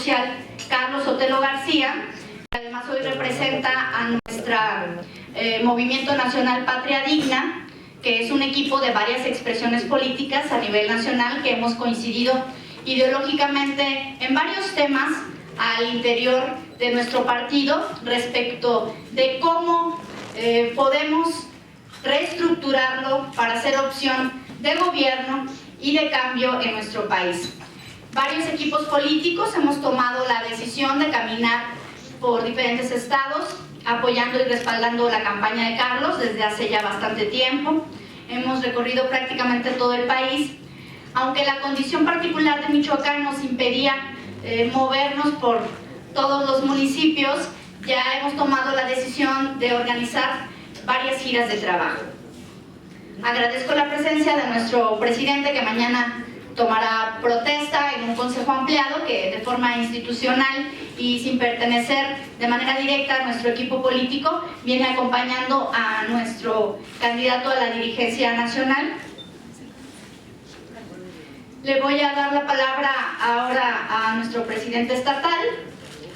Social, Carlos Sotelo García. Además hoy representa a nuestro Movimiento Nacional Patria Digna, que es un equipo de varias expresiones políticas a nivel nacional que hemos coincidido ideológicamente en varios temas al interior de nuestro partido respecto de cómo podemos reestructurarlo para ser opción de gobierno y de cambio en nuestro país. Varios equipos políticos hemos tomado la decisión de caminar por diferentes estados, apoyando y respaldando la campaña de Carlos desde hace ya bastante tiempo. Hemos recorrido prácticamente todo el país, aunque la condición particular de Michoacán nos impedía movernos por todos los municipios, ya hemos tomado la decisión de organizar varias giras de trabajo. Agradezco la presencia de nuestro presidente, que mañana tomará protesta en un consejo ampliado que de forma institucional y sin pertenecer de manera directa a nuestro equipo político viene acompañando a nuestro candidato a la dirigencia nacional. Le voy a dar la palabra ahora a nuestro presidente estatal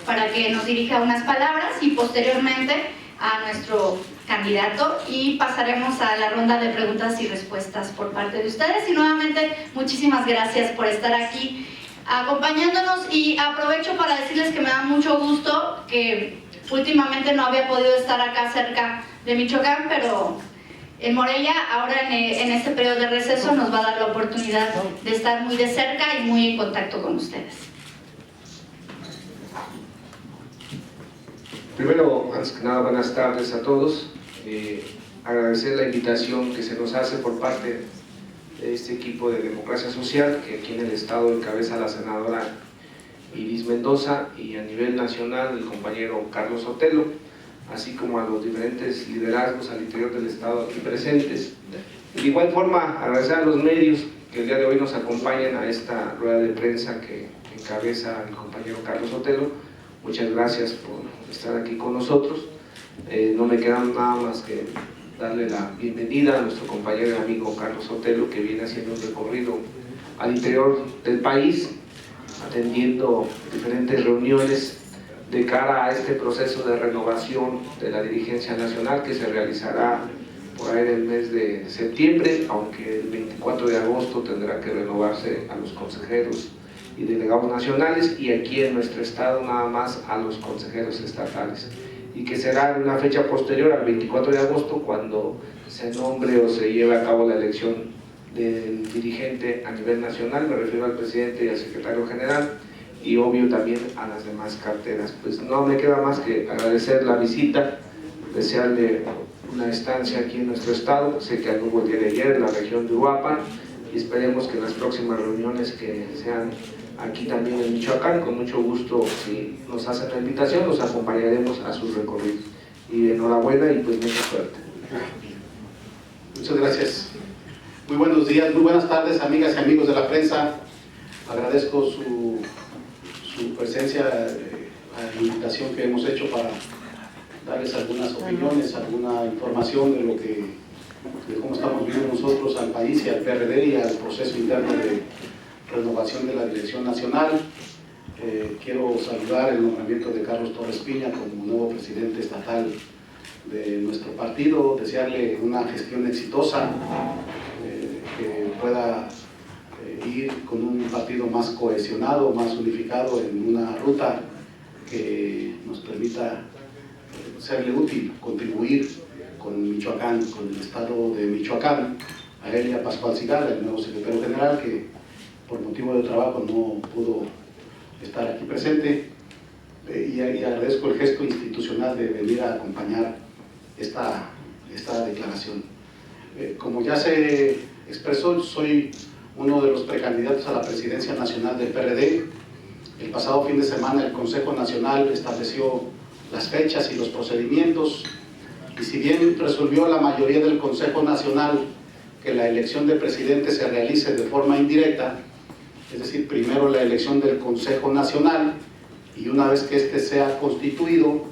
para que nos dirija unas palabras y posteriormente a nuestro candidato, y pasaremos a la ronda de preguntas y respuestas por parte de ustedes. Y nuevamente muchísimas gracias por estar aquí acompañándonos, y aprovecho para decirles que me da mucho gusto que últimamente no había podido estar acá cerca de Michoacán, pero en Morelia ahora en este periodo de receso nos va a dar la oportunidad de estar muy de cerca y muy en contacto con ustedes. Primero, antes que nada, buenas tardes a todos. Agradecer la invitación que se nos hace por parte de este equipo de Democracia Social, que aquí en el estado encabeza la senadora Iris Mendoza, y a nivel nacional el compañero Carlos Sotelo, así como a los diferentes liderazgos al interior del estado aquí presentes. De igual forma, agradecer a los medios que el día de hoy nos acompañan a esta rueda de prensa que encabeza el compañero Carlos Sotelo. Muchas gracias por estar aquí con nosotros. No me queda nada más que darle la bienvenida a nuestro compañero y amigo Carlos Sotelo, que viene haciendo un recorrido al interior del país, atendiendo diferentes reuniones de cara a este proceso de renovación de la dirigencia nacional que se realizará por ahí en el mes de septiembre, aunque el 24 de agosto tendrá que renovarse a los consejeros y delegados nacionales, y aquí en nuestro estado nada más a los consejeros estatales, y que será en una fecha posterior al 24 de agosto cuando se nombre o se lleve a cabo la elección del dirigente a nivel nacional. Me refiero al presidente y al secretario general, y obvio también a las demás carteras. Pues no me queda más que agradecer la visita, desearle una estancia aquí en nuestro estado. Sé que anduvo el día de ayer en la región de Uruapan, y esperemos que en las próximas reuniones que sean aquí también en Michoacán, con mucho gusto, si nos hacen la invitación, los acompañaremos a sus recorridos. Y enhorabuena y pues mucha suerte. Muchas gracias. Muy buenos días, muy buenas tardes, amigas y amigos de la prensa. Agradezco su presencia a la invitación que hemos hecho para darles algunas opiniones, alguna información de cómo estamos viendo nosotros al país y al PRD y al proceso interno de renovación de la dirección nacional. Quiero saludar el nombramiento de Carlos Torres Piña como nuevo presidente estatal de nuestro partido, desearle una gestión exitosa, que pueda ir con un partido más cohesionado, más unificado en una ruta que nos permita serle útil, contribuir con Michoacán, con el estado de Michoacán. A Elia Pascual Cigala, el nuevo secretario general, que por motivo de trabajo no pudo estar aquí presente, y agradezco el gesto institucional de venir a acompañar esta declaración. Como ya se expresó, soy uno de los precandidatos a la presidencia nacional del PRD. El pasado fin de semana el Consejo Nacional estableció las fechas y los procedimientos, y si bien resolvió la mayoría del Consejo Nacional que la elección de presidente se realice de forma indirecta, es decir, primero la elección del Consejo Nacional, y una vez que éste sea constituido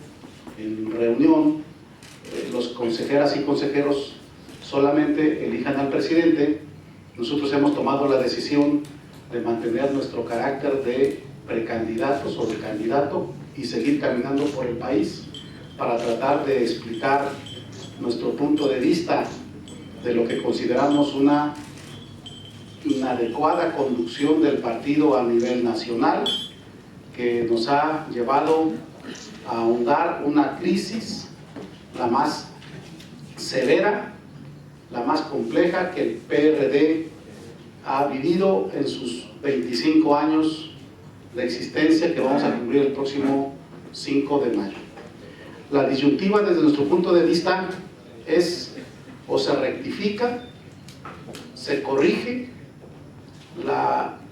en reunión, los consejeras y consejeros solamente elijan al presidente. Nosotros hemos tomado la decisión de mantener nuestro carácter de precandidatos o de candidato y seguir caminando por el país para tratar de explicar nuestro punto de vista de lo que consideramos una inadecuada conducción del partido a nivel nacional, que nos ha llevado a ahondar una crisis, la más severa, la más compleja que el PRD ha vivido en sus 25 años de existencia, que vamos a cumplir el próximo 5 de mayo. La disyuntiva desde nuestro punto de vista es: o se rectifica, se corrige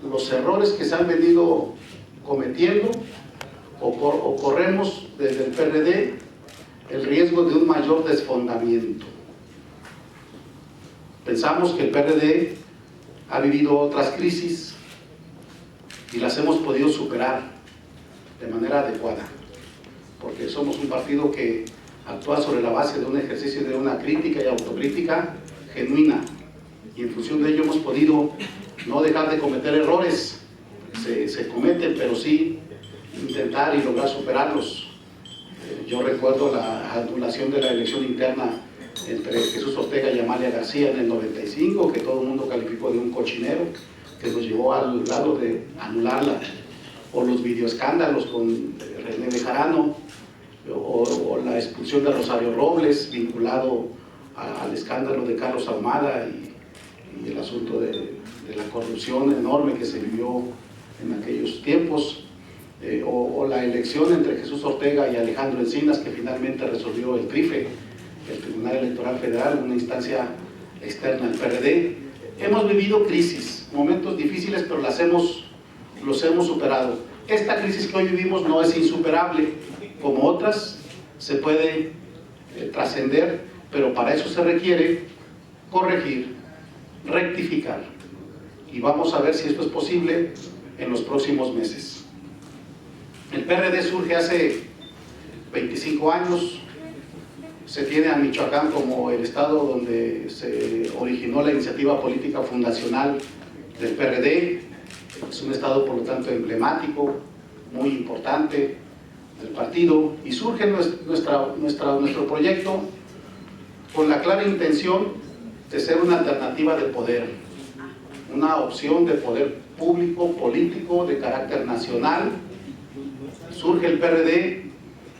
los errores que se han venido cometiendo, o corremos desde el PRD el riesgo de un mayor desfondamiento. Pensamos que el PRD ha vivido otras crisis y las hemos podido superar de manera adecuada, porque somos un partido que actúa sobre la base de un ejercicio de una crítica y autocrítica genuina, y en función de ello hemos podido no dejar de cometer errores. Se cometen, pero sí intentar y lograr superarlos. Yo recuerdo la anulación de la elección interna entre Jesús Ortega y Amalia García en el 95, que todo el mundo calificó de un cochinero, que nos llevó al lado de anularla, o los videoescándalos con René Bejarano, o la expulsión de Rosario Robles vinculado al escándalo de Carlos Ahumada y el asunto de la corrupción enorme que se vivió en aquellos tiempos, o la elección entre Jesús Ortega y Alejandro Encinas, que finalmente resolvió el TRIFE, el Tribunal Electoral Federal, una instancia externa al PRD. Hemos vivido crisis, momentos difíciles, pero los hemos superado. Esta crisis que hoy vivimos no es insuperable, como otras se puede trascender, pero para eso se requiere corregir, rectificar, y vamos a ver si esto es posible en los próximos meses. El PRD surge hace 25 años, se tiene a Michoacán como el estado donde se originó la iniciativa política fundacional del PRD. Es un estado, por lo tanto, emblemático, muy importante del partido, y surge nuestro proyecto con la clara intención de ser una alternativa de poder, una opción de poder público, político, de carácter nacional. Surge el PRD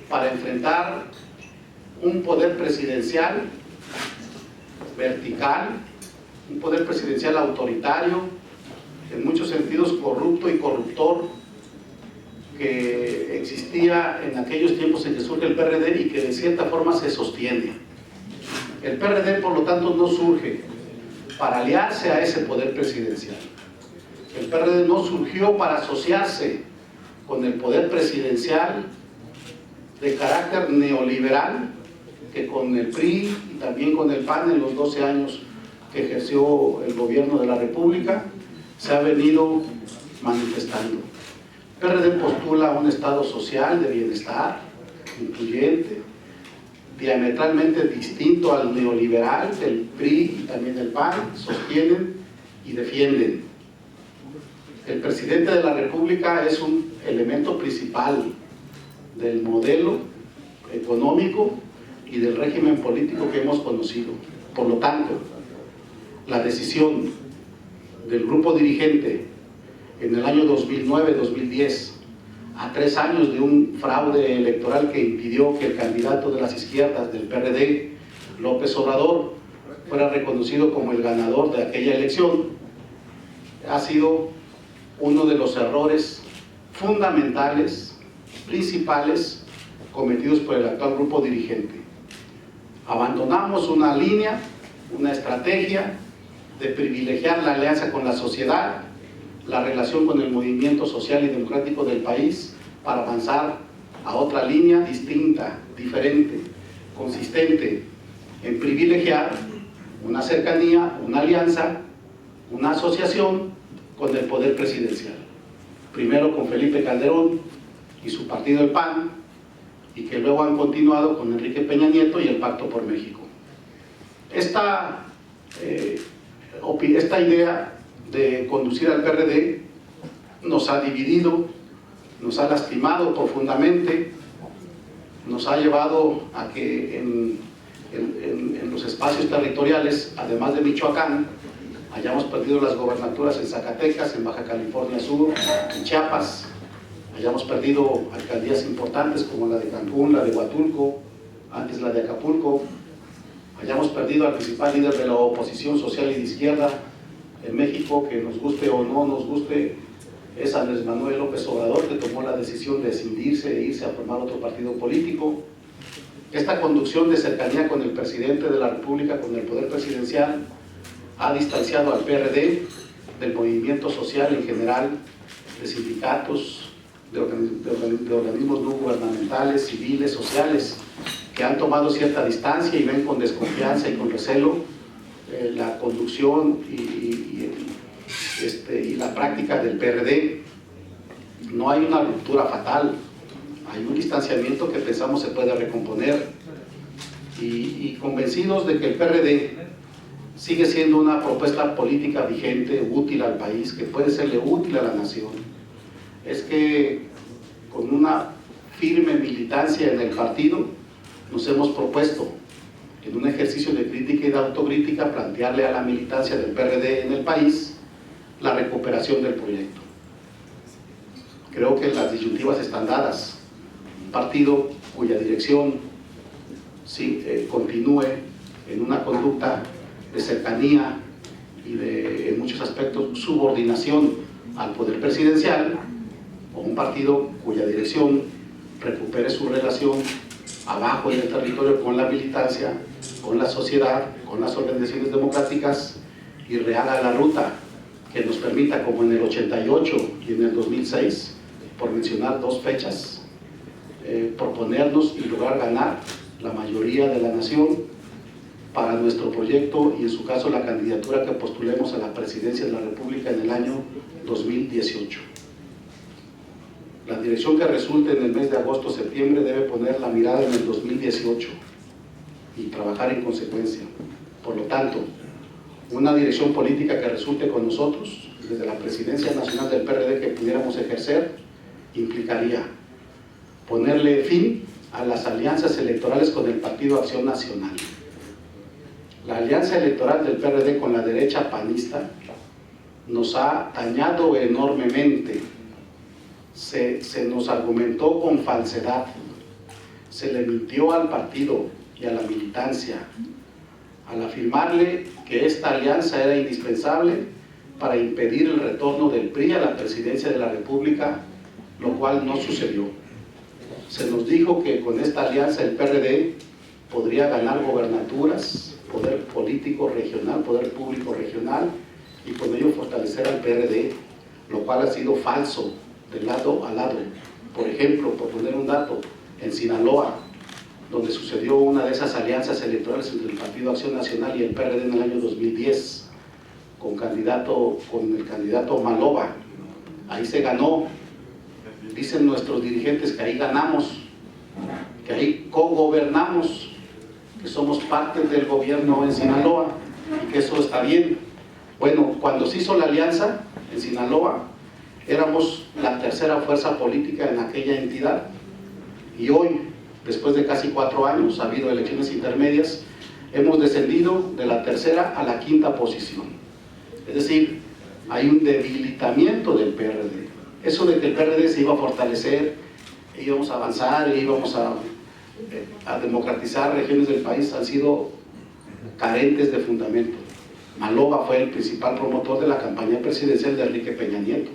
para enfrentar un poder presidencial vertical, un poder presidencial autoritario, en muchos sentidos corrupto y corruptor, que existía en aquellos tiempos en que surge el PRD y que de cierta forma se sostiene. El PRD, por lo tanto, no surge para aliarse a ese poder presidencial. El PRD no surgió para asociarse con el poder presidencial de carácter neoliberal, que con el PRI y también con el PAN en los 12 años que ejerció el gobierno de la República se ha venido manifestando. El PRD postula un estado social de bienestar, incluyente, diametralmente distinto al neoliberal del PRI y también del PAN, sostienen y defienden. El presidente de la República es un elemento principal del modelo económico y del régimen político que hemos conocido. Por lo tanto, la decisión del grupo dirigente en el año 2009-2010, a 3 años de un fraude electoral que impidió que el candidato de las izquierdas del PRD, López Obrador, fuera reconocido como el ganador de aquella elección, ha sido uno de los errores fundamentales, principales, cometidos por el actual grupo dirigente. Abandonamos una línea, una estrategia de privilegiar la alianza con la sociedad, la relación con el movimiento social y democrático del país, para avanzar a otra línea distinta, diferente, consistente en privilegiar una cercanía, una alianza, una asociación con el poder presidencial. Primero con Felipe Calderón y su partido, el PAN, y que luego han continuado con Enrique Peña Nieto y el Pacto por México. Esta idea de conducir al PRD nos ha dividido, nos ha lastimado profundamente, nos ha llevado a que en los espacios territoriales, además de Michoacán, hayamos perdido las gobernaturas en Zacatecas, en Baja California Sur, en Chiapas, hayamos perdido alcaldías importantes como la de Cancún, la de Huatulco, antes la de Acapulco, hayamos perdido al principal líder de la oposición social y de izquierda en México, que nos guste o no nos guste, es Andrés Manuel López Obrador, que tomó la decisión de escindirse e irse a formar otro partido político. Esta conducción de cercanía con el presidente de la República, con el poder presidencial, ha distanciado al PRD del movimiento social en general, de sindicatos, de organismos no gubernamentales, civiles, sociales, que han tomado cierta distancia y ven con desconfianza y con recelo la conducción y la práctica del PRD. No hay una ruptura fatal, hay un distanciamiento que pensamos se puede recomponer y convencidos de que el PRD sigue siendo una propuesta política vigente, útil al país, que puede serle útil a la nación. Es que con una firme militancia en el partido nos hemos propuesto, en un ejercicio de crítica y de autocrítica, plantearle a la militancia del PRD en el país la recuperación del proyecto. Creo que las disyuntivas están dadas. Un partido cuya dirección continúe en una conducta de cercanía y de, en muchos aspectos, subordinación al poder presidencial, o un partido cuya dirección recupere su relación abajo en el territorio con la militancia, con la sociedad, con las organizaciones democráticas, y rehaga la ruta que nos permita, como en el 88 y en el 2006, por mencionar dos fechas, proponernos y lograr ganar la mayoría de la nación para nuestro proyecto y en su caso la candidatura que postulemos a la presidencia de la República en el año 2018. La dirección que resulte en el mes de agosto-septiembre debe poner la mirada en el 2018 y trabajar en consecuencia. Por lo tanto, una dirección política que resulte con nosotros, desde la presidencia nacional del PRD, que pudiéramos ejercer, implicaría ponerle fin a las alianzas electorales con el Partido Acción Nacional. La alianza electoral del PRD con la derecha panista nos ha dañado enormemente. Se nos argumentó con falsedad, se le mintió al partido y a la militancia al afirmarle que esta alianza era indispensable para impedir el retorno del PRI a la presidencia de la República, lo cual no sucedió. Se nos dijo que con esta alianza el PRD podría ganar gobernaturas, poder político regional, poder público regional, y con ello fortalecer al PRD, lo cual ha sido falso de lado a lado. Por ejemplo, por poner un dato, en Sinaloa, donde sucedió una de esas alianzas electorales entre el Partido Acción Nacional y el PRD en el año 2010, con el candidato Maloba, ahí se ganó. Dicen nuestros dirigentes que ahí ganamos, que ahí cogobernamos, que somos parte del gobierno en Sinaloa y que eso está bien. Bueno, cuando se hizo la alianza en Sinaloa, éramos la tercera fuerza política en aquella entidad, y hoy, después de casi 4 años, ha habido elecciones intermedias, hemos descendido de la tercera a la quinta posición. Es decir, hay un debilitamiento del PRD. Eso de que el PRD se iba a fortalecer, íbamos a avanzar, íbamos a democratizar regiones del país, han sido carentes de fundamento. Maloba fue el principal promotor de la campaña presidencial de Enrique Peña Nieto,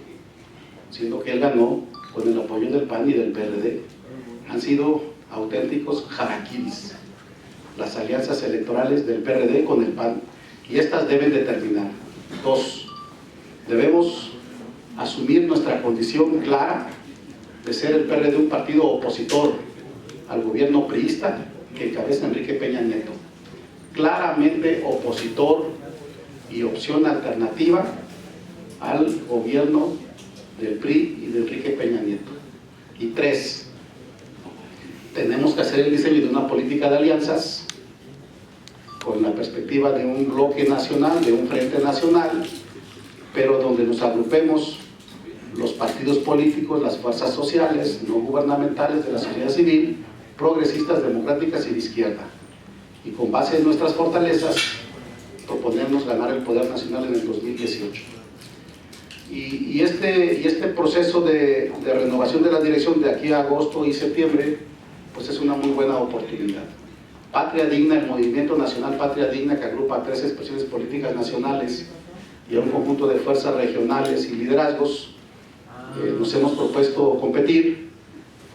siendo que él ganó con el apoyo del PAN y del PRD. Han sido auténticos jaraquiris las alianzas electorales del PRD con el PAN, y estas deben de terminar. 2, debemos asumir nuestra condición clara de ser el PRD un partido opositor al gobierno priista que encabeza Enrique Peña Nieto, claramente opositor y opción alternativa al gobierno del PRI y de Enrique Peña Nieto. Y 3, tenemos que hacer el diseño de una política de alianzas con la perspectiva de un bloque nacional, de un frente nacional, pero donde nos agrupemos los partidos políticos, las fuerzas sociales, no gubernamentales de la sociedad civil, progresistas, democráticas y de izquierda. Y con base en nuestras fortalezas, proponemos ganar el poder nacional en el 2018. Y este proceso de renovación de la dirección de aquí a agosto y septiembre, pues es una muy buena oportunidad. Patria Digna, el Movimiento Nacional Patria Digna, que agrupa a 3 expresiones políticas nacionales y a un conjunto de fuerzas regionales y liderazgos, nos hemos propuesto competir.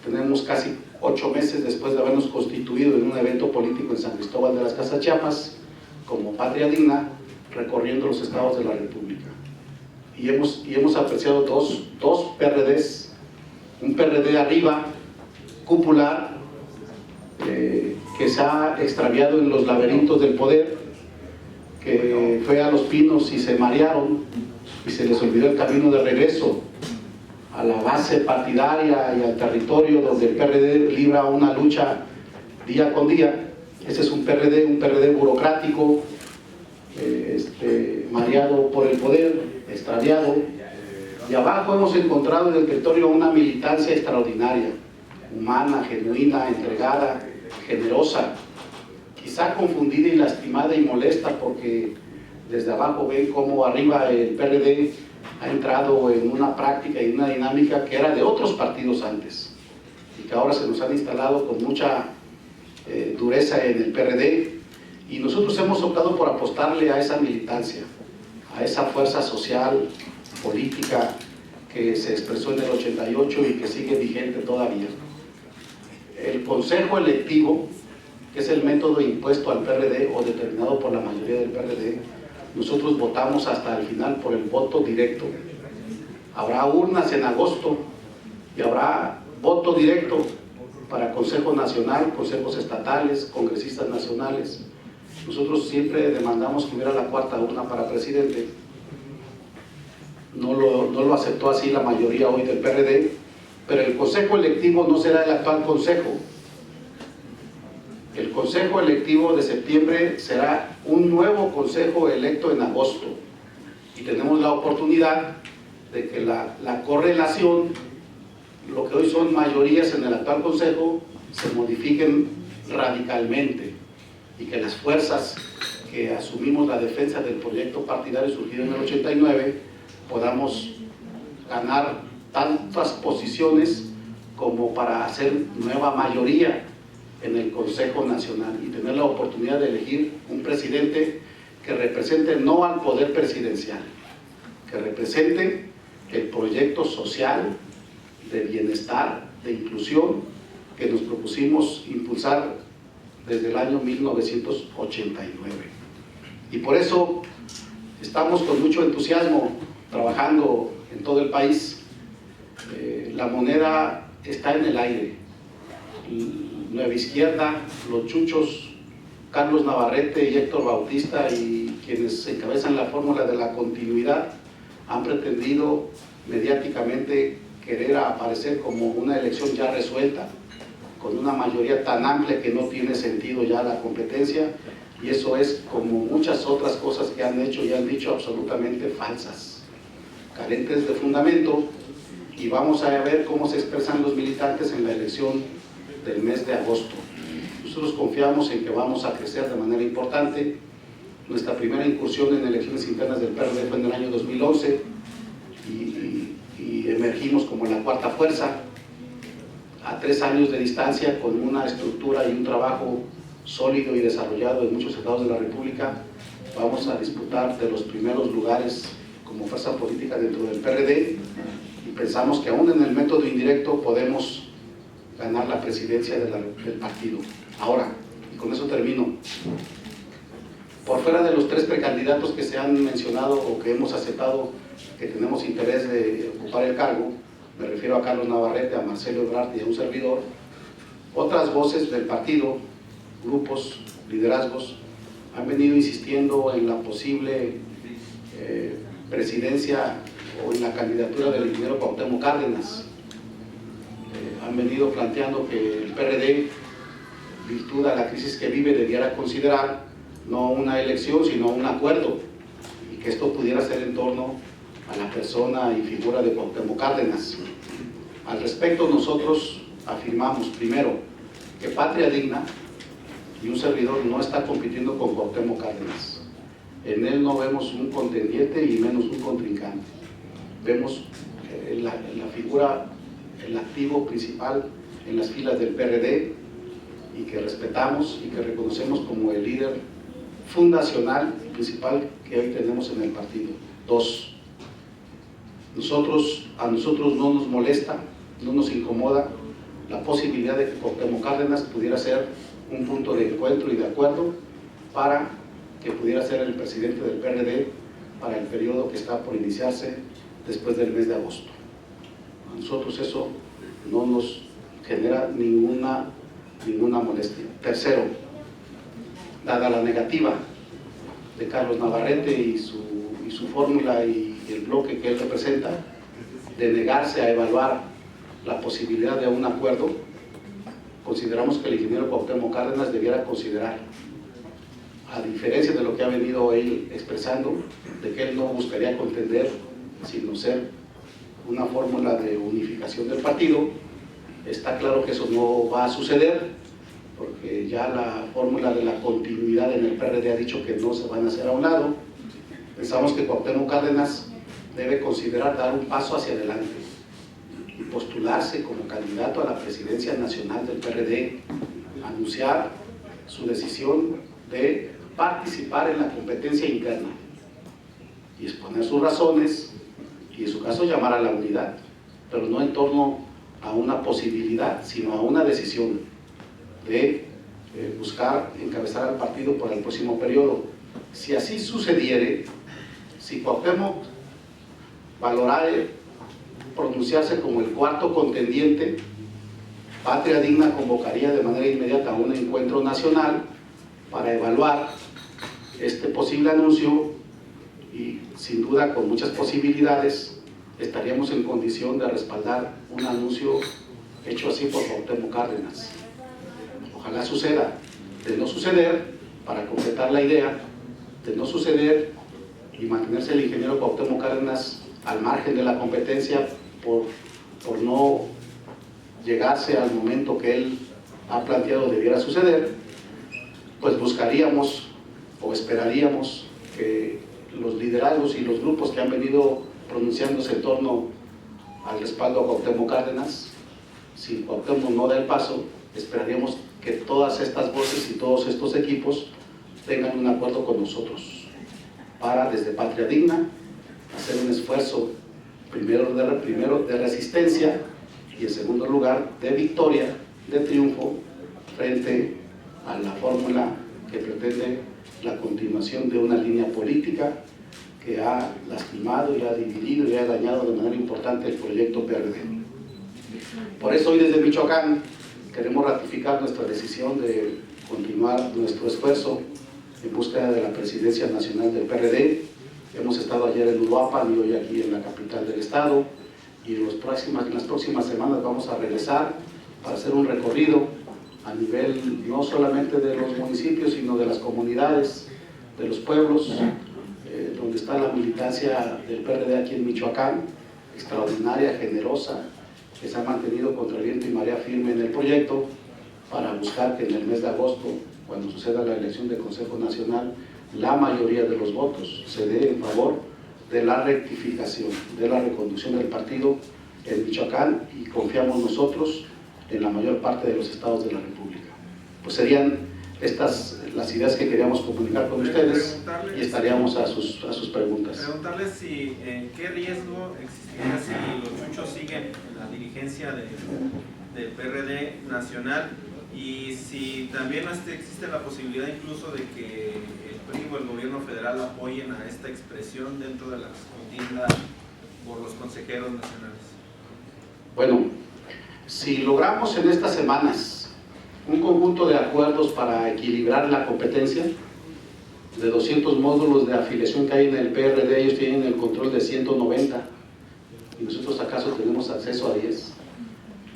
Tenemos casi 8 meses después de habernos constituido en un evento político en San Cristóbal de las Casas, Chiapas, como Patria Digna, recorriendo los estados de la República. Y hemos apreciado dos PRDs, un PRD arriba, cupular, que se ha extraviado en los laberintos del poder, que fue a Los Pinos y se marearon y se les olvidó el camino de regreso a la base partidaria y al territorio donde el PRD libra una lucha día con día. Ese es un PRD burocrático, mareado por el poder, extraviado. Y abajo hemos encontrado en el territorio una militancia extraordinaria, humana, genuina, entregada, generosa, quizá confundida y lastimada y molesta porque desde abajo ven cómo arriba el PRD ha entrado en una práctica y una dinámica que era de otros partidos antes y que ahora se nos han instalado con mucha dureza en el PRD, y nosotros hemos optado por apostarle a esa militancia, a esa fuerza social, política que se expresó en el 88 y que sigue vigente todavía. El consejo electivo, que es el método impuesto al PRD o determinado por la mayoría del PRD, nosotros votamos hasta el final por el voto directo. Habrá urnas en agosto y habrá voto directo para Consejo Nacional, consejos estatales, congresistas nacionales. Nosotros siempre demandamos que hubiera la cuarta urna para presidente. No lo aceptó así la mayoría hoy del PRD, pero el consejo electivo no será el actual consejo. El consejo electivo de septiembre será un nuevo consejo electo en agosto, y tenemos la oportunidad de que la correlación, lo que hoy son mayorías en el actual consejo, se modifiquen radicalmente, y que las fuerzas que asumimos la defensa del proyecto partidario surgido en el 89 podamos ganar tantas posiciones como para hacer nueva mayoría en el Consejo Nacional y tener la oportunidad de elegir un presidente que represente no al poder presidencial, que represente el proyecto social de bienestar, de inclusión que nos propusimos impulsar desde el año 1989. Y por eso estamos con mucho entusiasmo trabajando en todo el país. La moneda está en el aire. Nueva Izquierda, los chuchos Carlos Navarrete y Héctor Bautista y quienes encabezan la fórmula de la continuidad han pretendido mediáticamente querer aparecer como una elección ya resuelta, con una mayoría tan amplia que no tiene sentido ya la competencia, y eso es, como muchas otras cosas que han hecho y han dicho, absolutamente falsas, carentes de fundamento, y vamos a ver cómo se expresan los militantes en la elección del mes de agosto. Nosotros confiamos en que vamos a crecer de manera importante. Nuestra primera incursión en elecciones internas del PRD fue en el año 2011 y emergimos como la cuarta fuerza a 3 años de distancia, con una estructura y un trabajo sólido y desarrollado en muchos estados de la República. Vamos a disputar de los primeros lugares como fuerza política dentro del PRD, y pensamos que aún en el método indirecto podemos ganar la presidencia del partido. Ahora, y con eso termino, por fuera de los 3 precandidatos que se han mencionado o que hemos aceptado que tenemos interés de ocupar el cargo, me refiero a Carlos Navarrete, a Marcelo Ebrard y a un servidor, otras voces del partido, grupos, liderazgos, han venido insistiendo en la posible presidencia o en la candidatura del ingeniero Cuauhtémoc Cárdenas. Han venido planteando que el PRD, virtud a la crisis que vive, debiera considerar no una elección sino un acuerdo, y que esto pudiera ser en torno a la persona y figura de Cuauhtémoc Cárdenas. Al respecto, nosotros afirmamos, primero, que Patria Digna y un servidor no está compitiendo con Cuauhtémoc Cárdenas. En él no vemos un contendiente y menos un contrincante. Vemos la figura, el activo principal en las filas del PRD, y que respetamos y que reconocemos como el líder fundacional y principal que hoy tenemos en el partido. Dos, a nosotros no nos molesta, no nos incomoda la posibilidad de que Cuauhtémoc Cárdenas pudiera ser un punto de encuentro y de acuerdo para que pudiera ser el presidente del PRD para el periodo que está por iniciarse después del mes de agosto. A nosotros eso no nos genera ninguna molestia. Tercero, dada la negativa de Carlos Navarrete y su fórmula y el bloque que él representa, de negarse a evaluar la posibilidad de un acuerdo, consideramos que el ingeniero Cuauhtémoc Cárdenas debiera considerar, a diferencia de lo que ha venido él expresando, de que él no buscaría contender, sino ser una fórmula de unificación del partido. Está claro que eso no va a suceder, porque ya la fórmula de la continuidad en el PRD ha dicho que no se van a hacer a un lado. Pensamos que Cuauhtémoc Cárdenas debe considerar dar un paso hacia adelante y postularse como candidato a la presidencia nacional del PRD, anunciar su decisión de participar en la competencia interna y exponer sus razones y en su caso llamar a la unidad, pero no en torno a una posibilidad, sino a una decisión de buscar encabezar al partido por el próximo periodo. Si así sucediere, si Cuauhtémoc valorara pronunciarse como el cuarto contendiente, Patria Digna convocaría de manera inmediata un encuentro nacional para evaluar este posible anuncio y sin duda con muchas posibilidades estaríamos en condición de respaldar un anuncio hecho así por Cuauhtémoc Cárdenas. Ojalá suceda. De no suceder, para completar la idea, de no suceder y mantenerse el ingeniero Cuauhtémoc Cárdenas al margen de la competencia por no llegarse al momento que él ha planteado debiera suceder, pues buscaríamos o esperaríamos que los liderazgos y los grupos que han venido pronunciándose en torno al respaldo a Cuauhtémoc Cárdenas, si Cuauhtémoc no da el paso, esperaríamos que todas estas voces y todos estos equipos tengan un acuerdo con nosotros para, desde Patria Digna, hacer un esfuerzo primero de resistencia y en segundo lugar de victoria, de triunfo frente a la fórmula que pretende la continuación de una línea política que ha lastimado y ha dividido y ha dañado de manera importante el proyecto PRD. Por eso hoy desde Michoacán queremos ratificar nuestra decisión de continuar nuestro esfuerzo en búsqueda de la presidencia nacional del PRD. Hemos estado ayer en Uruapan y hoy aquí en la capital del estado, y en las próximas semanas vamos a regresar para hacer un recorrido a nivel no solamente de los municipios, sino de las comunidades, de los pueblos, donde está la militancia del PRD aquí en Michoacán, extraordinaria, generosa, que se ha mantenido contra viento y marea firme en el proyecto, para buscar que en el mes de agosto, cuando suceda la elección del Consejo Nacional, la mayoría de los votos se dé en favor de la rectificación, de la reconducción del partido en Michoacán, y confiamos nosotros en la mayor parte de los estados de la República. Pues serían estas las ideas que queríamos comunicar con ustedes y estaríamos a sus preguntas. Preguntarles si qué riesgo existiría si los chuchos siguen en la dirigencia del PRD nacional, y si también existe la posibilidad incluso de que el PRI o el gobierno federal apoyen a esta expresión dentro de la contienda por los consejeros nacionales. Bueno, si logramos en estas semanas un conjunto de acuerdos para equilibrar la competencia, de 200 módulos de afiliación que hay en el PRD, ellos tienen el control de 190 y nosotros acaso tenemos acceso a 10.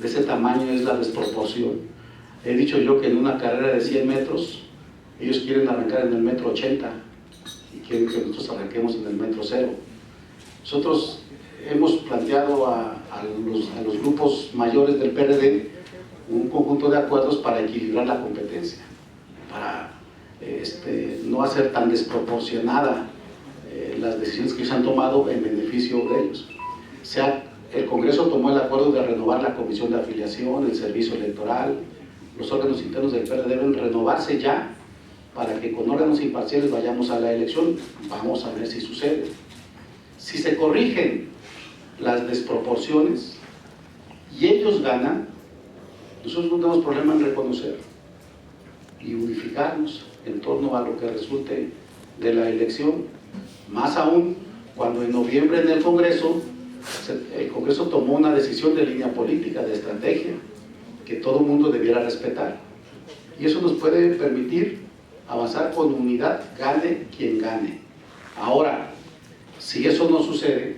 De ese tamaño es la desproporción. He dicho yo que en una carrera de 100 metros ellos quieren arrancar en el metro 80 y quieren que nosotros arranquemos en el metro 0. Nosotros hemos planteado a los grupos mayores del PRD un conjunto de acuerdos para equilibrar la competencia, para no hacer tan desproporcionada las decisiones que se han tomado en beneficio de ellos. El Congreso tomó el acuerdo de renovar la comisión de afiliación, el servicio electoral, los órganos internos del PRD deben renovarse ya para que con órganos imparciales vayamos a la elección. Vamos a ver si sucede. Si se corrigen las desproporciones y ellos ganan, nosotros no tenemos problema en reconocer y unificarnos en torno a lo que resulte de la elección. Más aún cuando en noviembre en el Congreso tomó una decisión de línea política, de estrategia, que todo el mundo debiera respetar. Y eso nos puede permitir avanzar con unidad, gane quien gane. Ahora, si eso no sucede,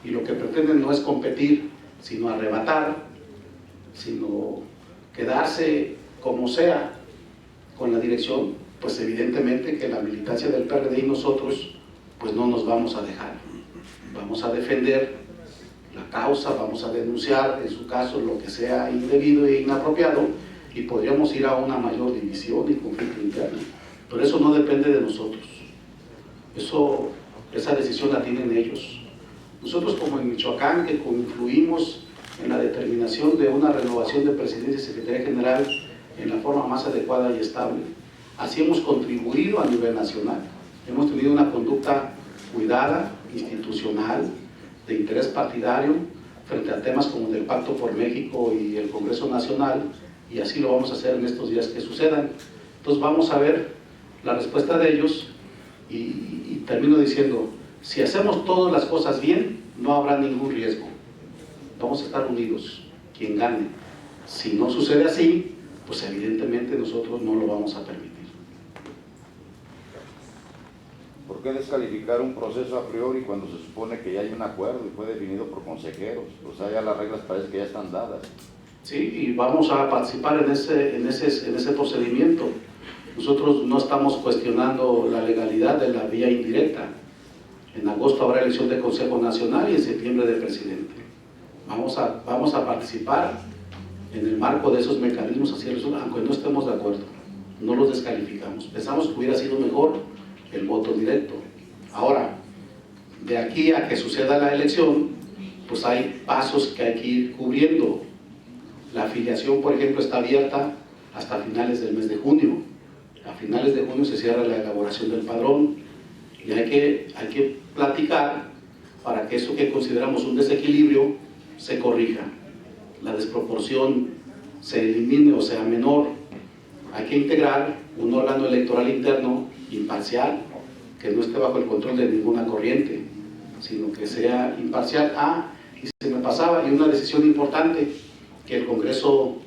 y lo que pretenden no es competir, sino arrebatar, sino quedarse como sea con la dirección, pues evidentemente que la militancia del PRD y nosotros, pues no nos vamos a dejar. Vamos a defender la causa, vamos a denunciar en su caso lo que sea indebido e inapropiado y podríamos ir a una mayor división y conflicto interno. Pero eso no depende de nosotros. Esa decisión la tienen ellos. Nosotros como en Michoacán, que confluimos en la determinación de una renovación de presidencia y secretaría general en la forma más adecuada y estable, así hemos contribuido a nivel nacional. Hemos tenido una conducta cuidada, institucional, de interés partidario, frente a temas como del Pacto por México y el Congreso Nacional, y así lo vamos a hacer en estos días que sucedan. Entonces vamos a ver la respuesta de ellos y termino diciendo, si hacemos todas las cosas bien, no habrá ningún riesgo. Vamos a estar unidos, quien gane. Si no sucede así, pues evidentemente nosotros no lo vamos a permitir. ¿Por qué descalificar un proceso a priori cuando se supone que ya hay un acuerdo y fue definido por consejeros? O sea, ya las reglas parece que ya están dadas. Sí, y vamos a participar en ese procedimiento. Nosotros no estamos cuestionando la legalidad de la vía indirecta. En agosto habrá elección de Consejo Nacional y en septiembre de presidente. Vamos a participar en el marco de esos mecanismos, aunque no estemos de acuerdo. No los descalificamos. Pensamos que hubiera sido mejor el voto directo. Ahora, de aquí a que suceda la elección, pues hay pasos que hay que ir cubriendo. La afiliación, por ejemplo, está abierta hasta finales del mes de junio. A finales de junio se cierra la elaboración del padrón y hay que platicar para que eso que consideramos un desequilibrio se corrija, la desproporción se elimine o sea menor. Hay que integrar un órgano electoral interno imparcial, que no esté bajo el control de ninguna corriente, sino que sea imparcial. Y se me pasaba, y una decisión importante que el Congreso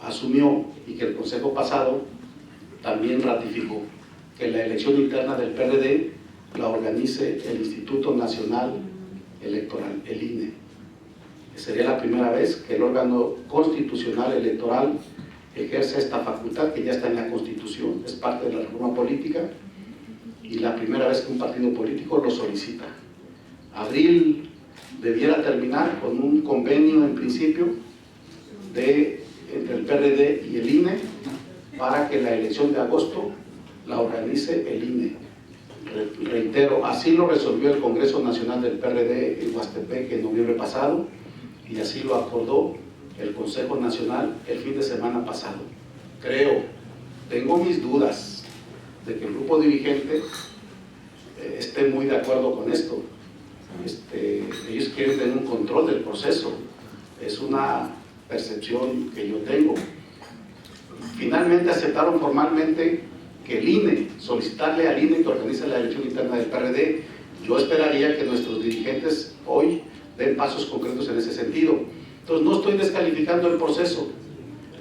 asumió y que el Consejo pasado también ratificó, que la elección interna del PRD la organice el Instituto Nacional Electoral, el INE. Sería la primera vez que el órgano constitucional electoral ejerce esta facultad que ya está en la Constitución, es parte de la reforma política y la primera vez que un partido político lo solicita. Abril debiera terminar con un convenio en principio entre el PRD y el INE para que la elección de agosto la organice el INE. Reitero, así lo resolvió el Congreso Nacional del PRD en Huastepec en noviembre pasado y así lo acordó el Consejo Nacional el fin de semana pasado. Tengo mis dudas de que el grupo dirigente esté muy de acuerdo con esto. Ellos quieren tener un control del proceso, es una percepción que yo tengo. Finalmente aceptaron formalmente que el INE, solicitarle al INE que organice la elección interna del PRD. Yo esperaría que nuestros dirigentes hoy den pasos concretos en ese sentido. Entonces no estoy descalificando el proceso,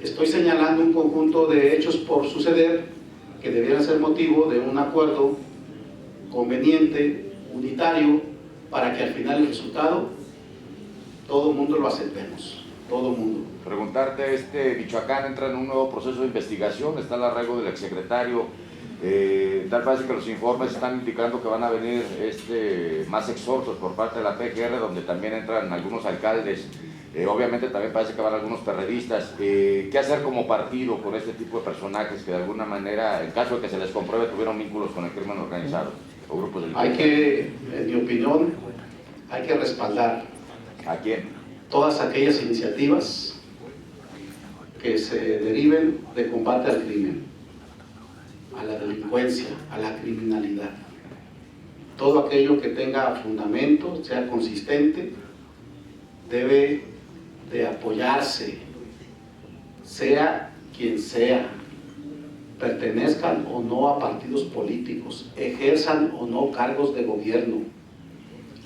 estoy señalando un conjunto de hechos por suceder que debieran ser motivo de un acuerdo conveniente, unitario, para que al final el resultado todo el mundo lo aceptemos, todo el mundo. Preguntarte, Michoacán entra en un nuevo proceso de investigación, está el arraigo del exsecretario Tal parece que los informes están indicando que van a venir más exhortos por parte de la PGR, donde también entran algunos alcaldes. Obviamente también parece que van algunos perredistas. ¿Qué hacer como partido con este tipo de personajes que de alguna manera, en caso de que se les compruebe, tuvieron vínculos con el crimen organizado o grupos delictivos? En mi opinión, hay que respaldar ¿A quién? todas aquellas iniciativas que se deriven de combate al crimen, a la delincuencia, a la criminalidad. Todo aquello que tenga fundamento, sea consistente, debe de apoyarse, sea quien sea, pertenezcan o no a partidos políticos, ejerzan o no cargos de gobierno.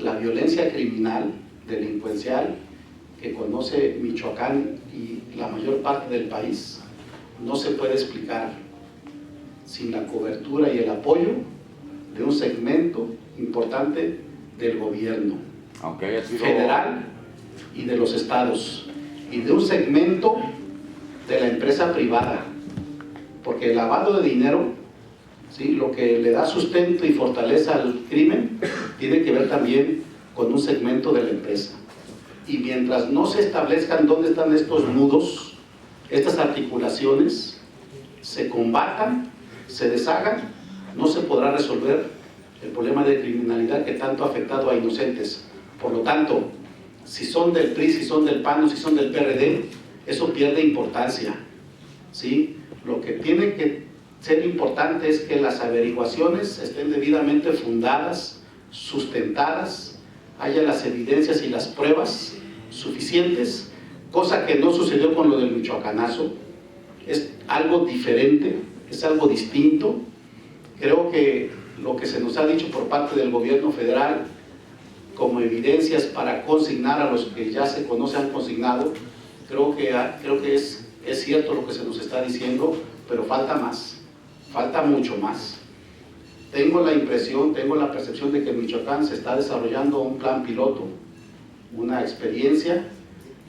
La violencia criminal, delincuencial, que conoce Michoacán y la mayor parte del país, no se puede explicar sin la cobertura y el apoyo de un segmento importante del gobierno, Aunque haya sido federal y de los estados, y de un segmento de la empresa privada, porque el lavado de dinero, ¿sí?, lo que le da sustento y fortaleza al crimen, tiene que ver también con un segmento de la empresa. Y mientras no se establezcan dónde están estos nudos, estas articulaciones, se combatan, se deshagan, no se podrá resolver el problema de criminalidad que tanto ha afectado a inocentes. Por lo tanto, si son del PRI, si son del PAN o si son del PRD, eso pierde importancia, ¿sí? Lo que tiene que ser importante es que las averiguaciones estén debidamente fundadas, sustentadas, haya las evidencias y las pruebas suficientes, cosa que no sucedió con lo del Michoacanazo. Es algo diferente, es algo distinto. Creo que lo que se nos ha dicho por parte del gobierno federal como evidencias para consignar a los que ya se conocen han consignado, creo que es cierto lo que se nos está diciendo, pero falta más, falta mucho más. Tengo la impresión, tengo la percepción de que en Michoacán se está desarrollando un plan piloto, una experiencia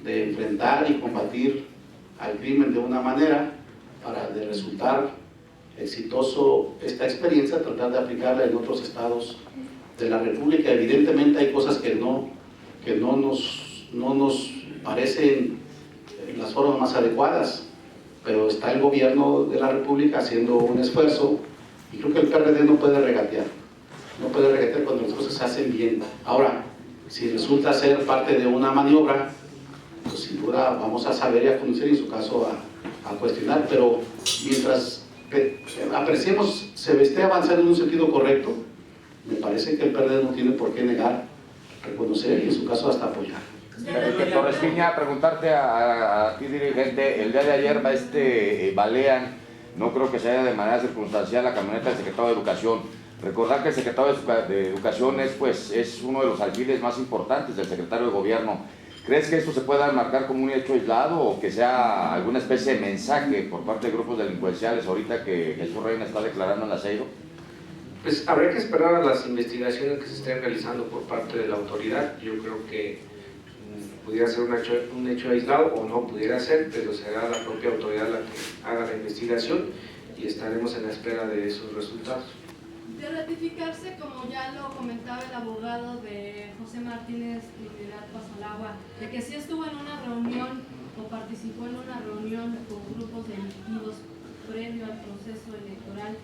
de enfrentar y combatir al crimen de una manera para de resultar exitoso esta experiencia, tratar de aplicarla en otros estados de la República. Evidentemente hay cosas que no nos parecen las formas más adecuadas, pero está el gobierno de la República haciendo un esfuerzo y creo que el PRD no puede regatear cuando las cosas se hacen bien. Ahora, si resulta ser parte de una maniobra, pues sin duda vamos a saber y a conocer, y en su caso a cuestionar, pero mientras apreciemos se esté avanzando en un sentido correcto, me parece que el PRD no tiene por qué negar, reconocer y en su caso hasta apoyar. Torres Piña, preguntarte a ti, dirigente, el día de ayer balean, no creo que sea de manera circunstancial, la camioneta del secretario de Educación. Recordar que el secretario de Educación es uno de los alfiles más importantes del secretario de Gobierno. ¿Crees que esto se pueda marcar como un hecho aislado o que sea alguna especie de mensaje por parte de grupos delincuenciales ahorita que Jesús Reina está declarando en Aceyro? Pues habrá que esperar a las investigaciones que se estén realizando por parte de la autoridad. Yo creo que pudiera ser un hecho aislado o no pudiera ser, pero será la propia autoridad la que haga la investigación y estaremos en la espera de esos resultados. De ratificarse, como ya lo comentaba el abogado de José Martínez Trinidad Pasalagua, de que sí estuvo en una reunión o participó en una reunión con grupos delictivos previo al proceso electoral,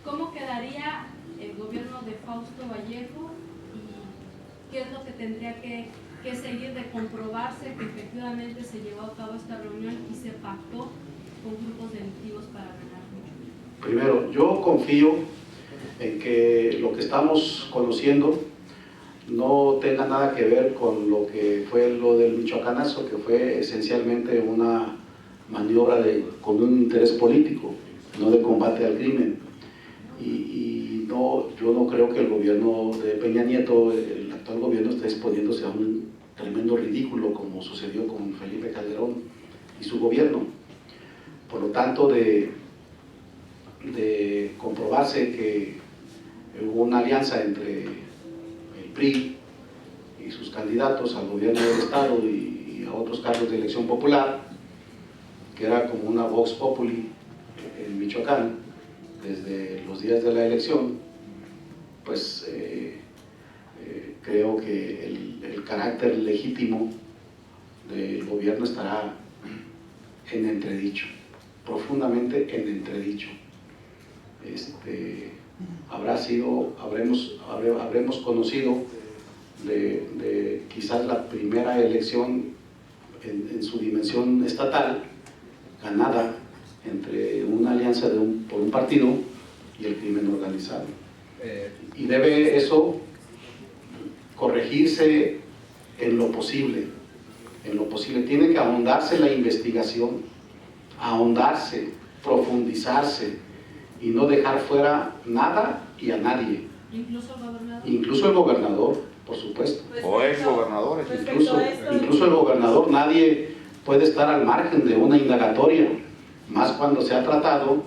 ¿cómo quedaría el gobierno de Fausto Vallejo y qué es lo que tendría que seguir de comprobarse que efectivamente se llevó a cabo esta reunión y se pactó con grupos delictivos para ganar? Primero, yo confío en que lo que estamos conociendo no tenga nada que ver con lo que fue lo del Michoacanazo, que fue esencialmente una maniobra con un interés político, no de combate al crimen. Yo no creo que el gobierno de Peña Nieto, el actual gobierno, esté exponiéndose a un tremendo ridículo como sucedió con Felipe Calderón y su gobierno. Por lo tanto, de comprobarse que hubo una alianza entre el PRI y sus candidatos al gobierno del Estado y a otros cargos de elección popular, que era como una Vox Populi en Michoacán, desde los días de la elección, pues creo que el carácter legítimo del gobierno estará en entredicho, profundamente en entredicho. Habremos conocido de quizás la primera elección en su dimensión estatal, ganada entre una alianza por un partido y el crimen organizado. Y debe eso corregirse en lo posible. Tiene que ahondarse la investigación, ahondarse, profundizarse y no dejar fuera nada y a nadie. ¿Incluso el gobernador? Incluso el gobernador, por supuesto. O exgobernadores. Incluso el gobernador, nadie puede estar al margen de una indagatoria, más cuando se ha tratado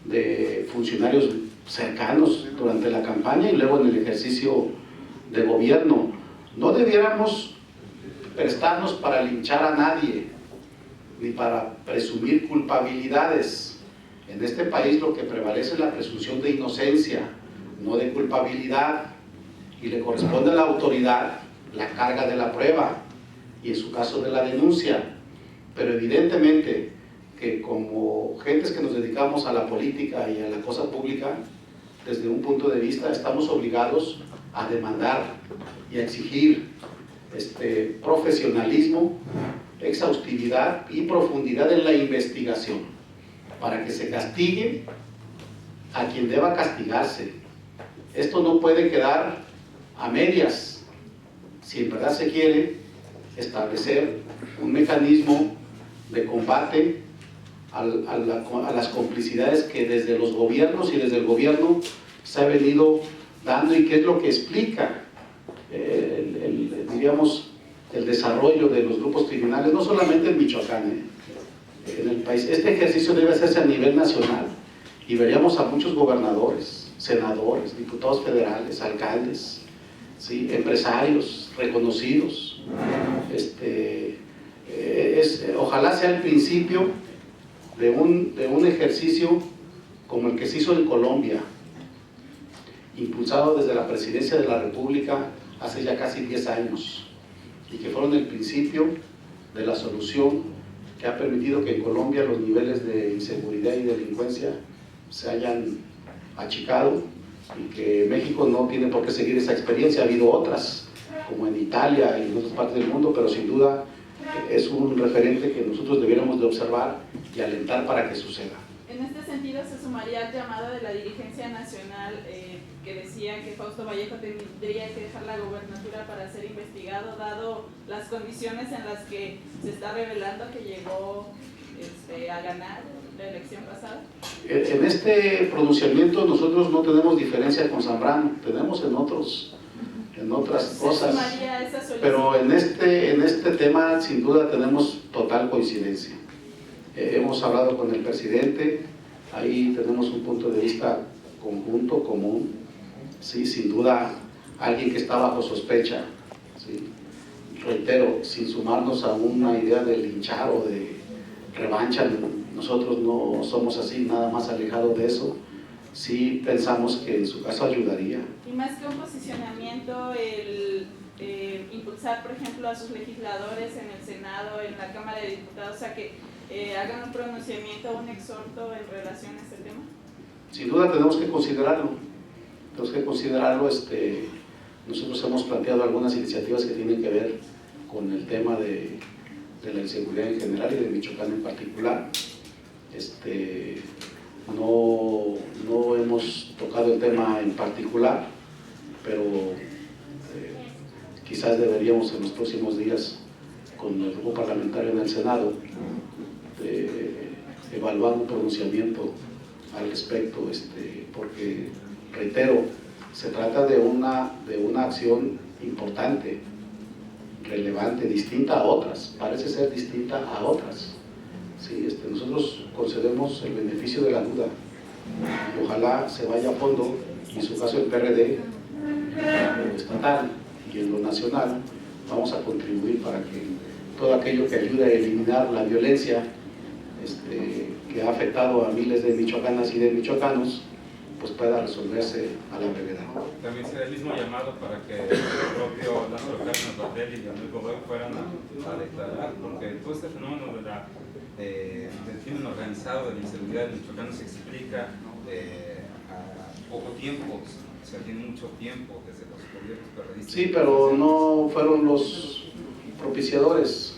de funcionarios cercanos durante la campaña y luego en el ejercicio de gobierno. No debiéramos prestarnos para linchar a nadie, ni para presumir culpabilidades. En este país lo que prevalece es la presunción de inocencia, no de culpabilidad, y le corresponde a la autoridad la carga de la prueba y en su caso de la denuncia. Pero evidentemente que como gentes que nos dedicamos a la política y a la cosa pública, desde un punto de vista estamos obligados a demandar y a exigir profesionalismo, exhaustividad y profundidad en la investigación para que se castigue a quien deba castigarse. Esto no puede quedar a medias. Si en verdad se quiere establecer un mecanismo de combate a las complicidades que desde los gobiernos y desde el gobierno se ha venido dando, y que es lo que explica diríamos, el desarrollo de los grupos criminales, no solamente en Michoacán, en el país. Este ejercicio debe hacerse a nivel nacional y veríamos a muchos gobernadores, senadores, diputados federales, alcaldes, ¿sí?, empresarios reconocidos. Ojalá sea el principio de un ejercicio como el que se hizo en Colombia, impulsado desde la Presidencia de la República hace ya casi 10 años, y que fueron el principio de la solución que ha permitido que en Colombia los niveles de inseguridad y delincuencia se hayan achicado, y que México no tiene por qué seguir esa experiencia. Ha habido otras, como en Italia y en otras partes del mundo, pero sin duda es un referente que nosotros debiéramos de observar y alentar para que suceda. En este sentido, se sumaría el llamado de la dirigencia nacional que decía que Fausto Vallejo tendría que dejar la gobernatura para ser investigado, dado las condiciones en las que se está revelando que llegó a ganar la elección pasada. En este pronunciamiento nosotros no tenemos diferencia con Zambrano, tenemos en otras cosas, pero en este tema sin duda tenemos total coincidencia. Hemos hablado con el presidente, ahí tenemos un punto de vista conjunto, común, sí, sin duda alguien que está bajo sospecha, ¿sí? Reitero, sin sumarnos a una idea de linchar o de revancha, nosotros no somos así, nada más alejados de eso. Sí pensamos que en su caso ayudaría. Y más que un posicionamiento, el impulsar, por ejemplo, a sus legisladores en el Senado, en la Cámara de Diputados, o sea, que hagan un pronunciamiento, un exhorto en relación a este tema. Sin duda tenemos que considerarlo. Nosotros hemos planteado algunas iniciativas que tienen que ver con el tema de la inseguridad en general y de Michoacán en particular. No hemos tocado el tema en particular, pero quizás deberíamos en los próximos días, con el grupo parlamentario en el Senado, evaluar un pronunciamiento al respecto, porque, reitero, se trata de una acción importante, relevante, distinta a otras, parece ser distinta a otras. Sí, nosotros concedemos el beneficio de la duda y ojalá se vaya a fondo, y en su caso el PRD, en lo estatal y en lo nacional, vamos a contribuir para que todo aquello que ayude a eliminar la violencia que ha afectado a miles de michoacanas y de michoacanos, pues pueda resolverse a la brevedad. También será el mismo llamado para que el propio Lázaro Cárdenas Bardelli y Manuel Godoy fueran a declarar, porque todo este fenómeno del crimen organizado, de la inseguridad en Michoacán se explica a poco tiempo, o sea, tiene mucho tiempo desde los gobiernos periodistas. Sí, pero no fueron los propiciadores.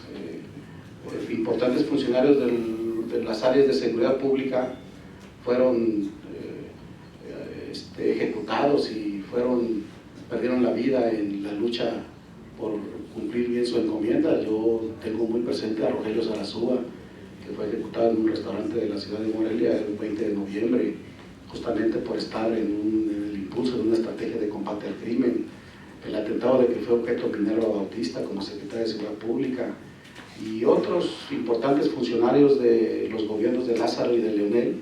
Importantes funcionarios de las áreas de seguridad pública fueron ejecutados y perdieron la vida en la lucha por cumplir bien su encomienda. Yo tengo muy presente a Rogelio Sarazúa, que fue ejecutado en un restaurante de la ciudad de Morelia el 20 de noviembre, justamente por estar en el impulso de una estrategia de combate al crimen. El atentado de que fue objeto Minerva Bautista como secretaria de Seguridad Pública, y otros importantes funcionarios de los gobiernos de Lázaro y de Leonel,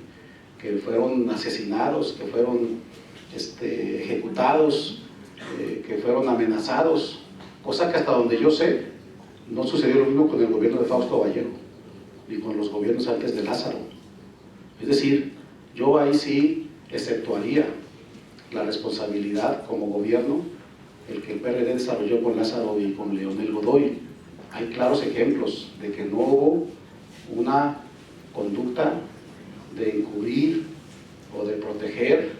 que fueron asesinados, que fueron ejecutados, que fueron amenazados, cosa que hasta donde yo sé no sucedió lo mismo con el gobierno de Fausto Vallejo ni con los gobiernos antes de Lázaro. Es decir, yo ahí sí exceptuaría la responsabilidad como gobierno el que el PRD desarrolló con Lázaro y con Leonel Godoy. Hay claros ejemplos de que no hubo una conducta de encubrir o de proteger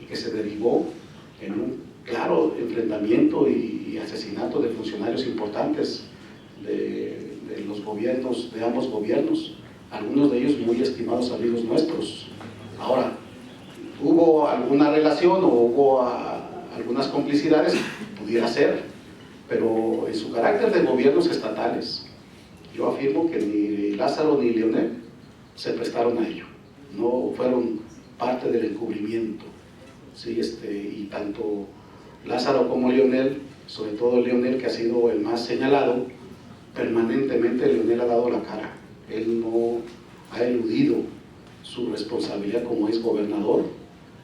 y que se derivó en un claro enfrentamiento y asesinato de funcionarios importantes de los gobiernos, de ambos gobiernos, algunos de ellos muy estimados amigos nuestros. Ahora, ¿hubo alguna relación o hubo algunas complicidades? Pudiera ser, pero en su carácter de gobiernos estatales, yo afirmo que ni Lázaro ni Leonel se prestaron a ello, no fueron parte del encubrimiento, ¿sí? Y tanto Lázaro como Leonel, sobre todo Leonel, que ha sido el más señalado, permanentemente Leonel ha dado la cara. Él no ha eludido su responsabilidad como ex gobernador,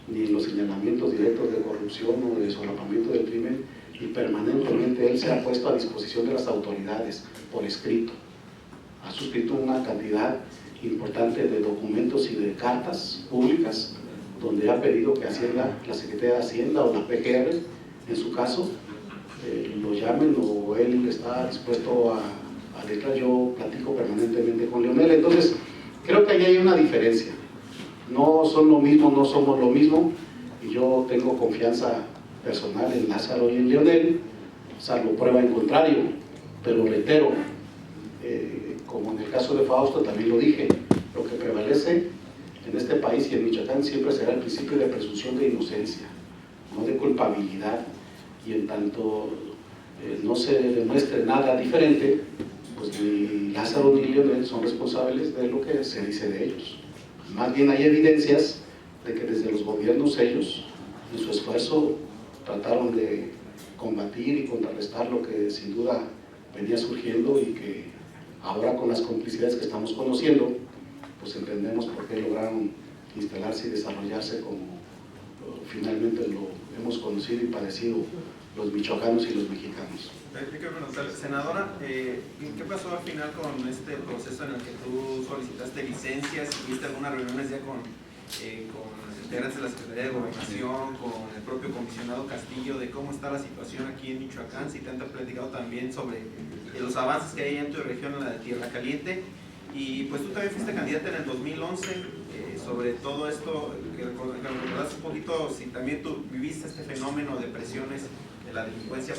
ni en los señalamientos directos de corrupción o de solapamiento del crimen, y permanentemente él se ha puesto a disposición de las autoridades por escrito. Ha suscrito una cantidad importante de documentos y de cartas públicas donde ha pedido que Hacienda, la Secretaría de Hacienda o la PGR, en su caso, lo llamen, o él está dispuesto a declarar. Yo platico permanentemente con Leonel. Entonces, creo que ahí hay una diferencia. No son lo mismo, no somos lo mismo, y yo tengo confianza personal en Lázaro y en Leonel, salvo prueba en contrario, pero reitero, como en el caso de Fausto también lo dije, lo que prevalece en este país y en Michoacán siempre será el principio de presunción de inocencia, no de culpabilidad, y en tanto no se demuestre nada diferente, pues ni Lázaro ni Leonel son responsables de lo que se dice de ellos. Más bien hay evidencias de que desde los gobiernos ellos, en su esfuerzo, trataron de combatir y contrarrestar lo que sin duda venía surgiendo, y que ahora con las complicidades que estamos conociendo, pues entendemos por qué lograron instalarse y desarrollarse como finalmente lo hemos conocido y padecido los michoacanos y los mexicanos. Senadora, ¿qué pasó al final con este proceso en el que tú solicitaste licencias? ¿Tuviste algunas reuniones ya con integrantes de la Secretaría de Gobernación, con el propio comisionado Castillo, de cómo está la situación aquí en Michoacán? Si te han platicado también sobre los avances que hay en tu región, en la de Tierra Caliente. Y pues tú también fuiste candidata en el 2011, sobre todo esto, que recordaste un poquito, si también tú viviste este fenómeno de presiones de la delincuencia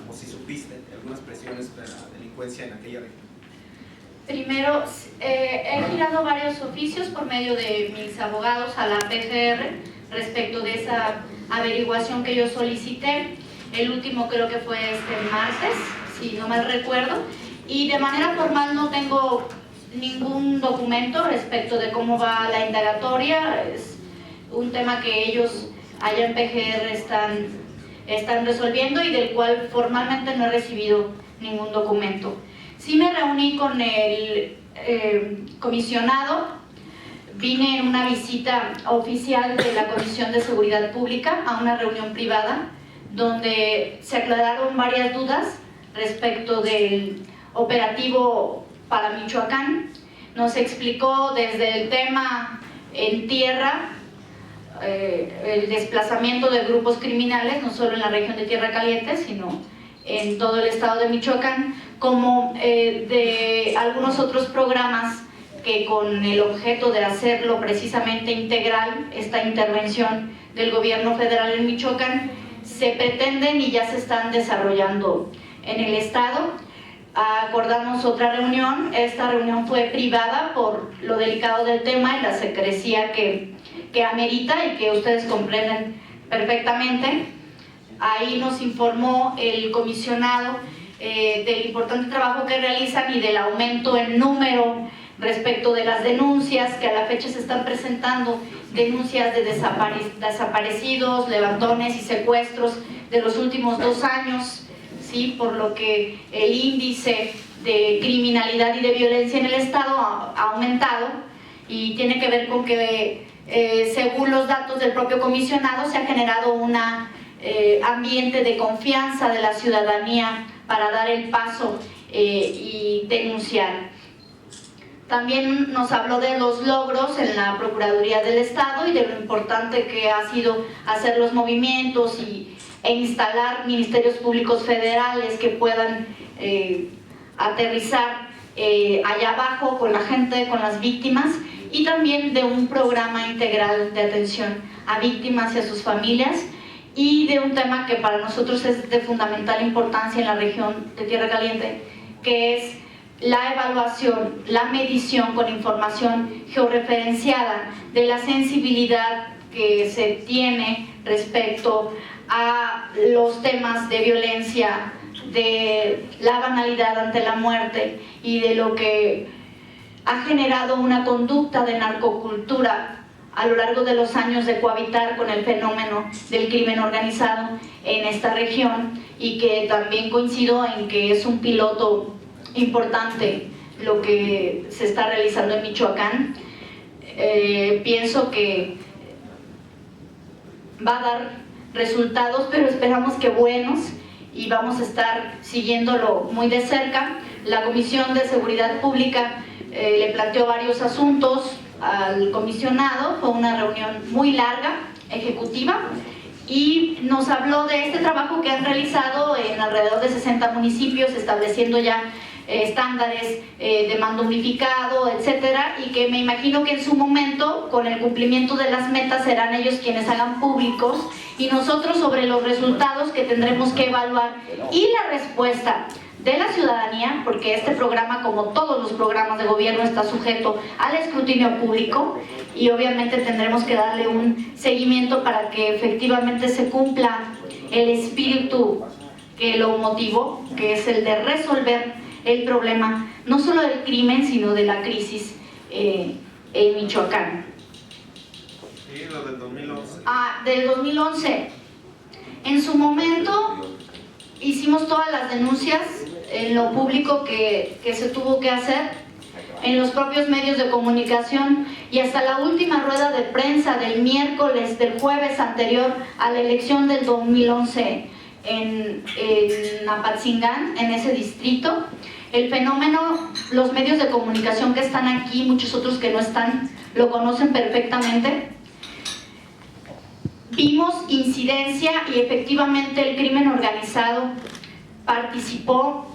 o si supiste algunas presiones de la delincuencia en aquella región. Primero, he girado varios oficios por medio de mis abogados a la PGR respecto de esa averiguación que yo solicité. El último creo que fue este martes, si no mal recuerdo, y de manera formal no tengo ningún documento respecto de cómo va la indagatoria. Es un tema que ellos allá en PGR están resolviendo y del cual formalmente no he recibido ningún documento. Sí me reuní con el comisionado, vine en una visita oficial de la Comisión de Seguridad Pública a una reunión privada donde se aclararon varias dudas respecto del operativo para Michoacán. nos explicó desde el tema en tierra, el desplazamiento de grupos criminales, no solo en la región de Tierra Caliente, sino en todo el estado de Michoacán, como de algunos otros programas que con el objeto de hacerlo precisamente integral, esta intervención del gobierno federal en Michoacán, se pretenden y ya se están desarrollando en el estado. Acordamos otra reunión, esta reunión fue privada por lo delicado del tema y la secrecía que amerita y que ustedes comprenden perfectamente. Ahí nos informó el comisionado del importante trabajo que realizan y del aumento en número respecto de las denuncias que a la fecha se están presentando, denuncias de desaparecidos, levantones y secuestros de los últimos 2 años, ¿sí? Por lo que el índice de criminalidad y de violencia en el estado ha aumentado, y tiene que ver con que según los datos del propio comisionado se ha generado un ambiente de confianza de la ciudadanía para dar el paso y denunciar. También nos habló de los logros en la Procuraduría del Estado y de lo importante que ha sido hacer los movimientos e instalar ministerios públicos federales que puedan aterrizar allá abajo con la gente, con las víctimas, y también de un programa integral de atención a víctimas y a sus familias, y de un tema que para nosotros es de fundamental importancia en la región de Tierra Caliente, que es la evaluación, la medición con información georreferenciada de la sensibilidad que se tiene respecto a los temas de violencia, de la banalidad ante la muerte y de lo que ha generado una conducta de narcocultura a lo largo de los años de cohabitar con el fenómeno del crimen organizado en esta región, y que también coincido en que es un piloto importante lo que se está realizando en Michoacán. Pienso que va a dar resultados, pero esperamos que buenos, y vamos a estar siguiéndolo muy de cerca. La Comisión de Seguridad Pública le planteó varios asuntos al comisionado, fue una reunión muy larga, ejecutiva, y nos habló de este trabajo que han realizado en alrededor de 60 municipios, estableciendo ya estándares de mando unificado, etcétera, y que me imagino que en su momento, con el cumplimiento de las metas, serán ellos quienes hagan públicos, y nosotros sobre los resultados que tendremos que evaluar y la respuesta de la ciudadanía, porque este programa, como todos los programas de gobierno, está sujeto al escrutinio público, y obviamente tendremos que darle un seguimiento para que efectivamente se cumpla el espíritu que lo motivó, que es el de resolver el problema, no solo del crimen, sino de la crisis en Michoacán. Sí, lo del 2011. Del 2011. En su momento hicimos todas las denuncias en lo público que se tuvo que hacer, en los propios medios de comunicación, y hasta la última rueda de prensa del del jueves anterior a la elección del 2011 en Apatzingán, en ese distrito. El fenómeno, los medios de comunicación que están aquí, muchos otros que no están, lo conocen perfectamente. Vimos incidencia, y efectivamente el crimen organizado participó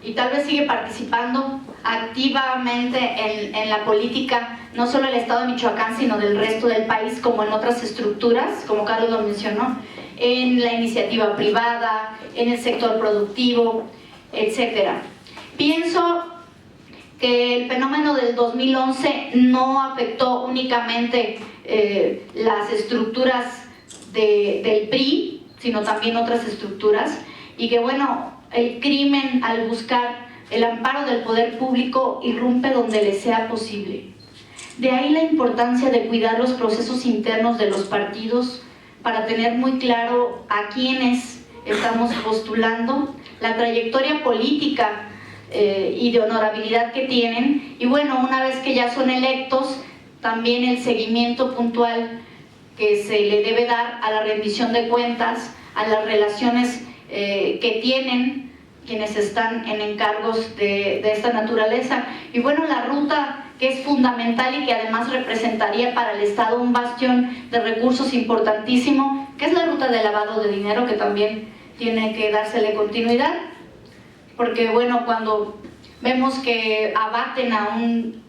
y tal vez sigue participando activamente en la política, no solo del estado de Michoacán, sino del resto del país, como en otras estructuras, como Carlos lo mencionó, en la iniciativa privada, en el sector productivo, etcétera. Pienso que el fenómeno del 2011 no afectó únicamente las estructuras del PRI, sino también otras estructuras, y que bueno, el crimen, al buscar el amparo del poder público, irrumpe donde le sea posible. De ahí la importancia de cuidar los procesos internos de los partidos para tener muy claro a quiénes estamos postulando, la trayectoria política y de honorabilidad que tienen, y bueno, una vez que ya son electos, también el seguimiento puntual que se le debe dar a la rendición de cuentas, a las relaciones que tienen quienes están en encargos de esta naturaleza. Y bueno, la ruta que es fundamental y que además representaría para el Estado un bastión de recursos importantísimo, que es la ruta de lavado de dinero, que también tiene que dársele continuidad, porque bueno, cuando vemos que abaten a un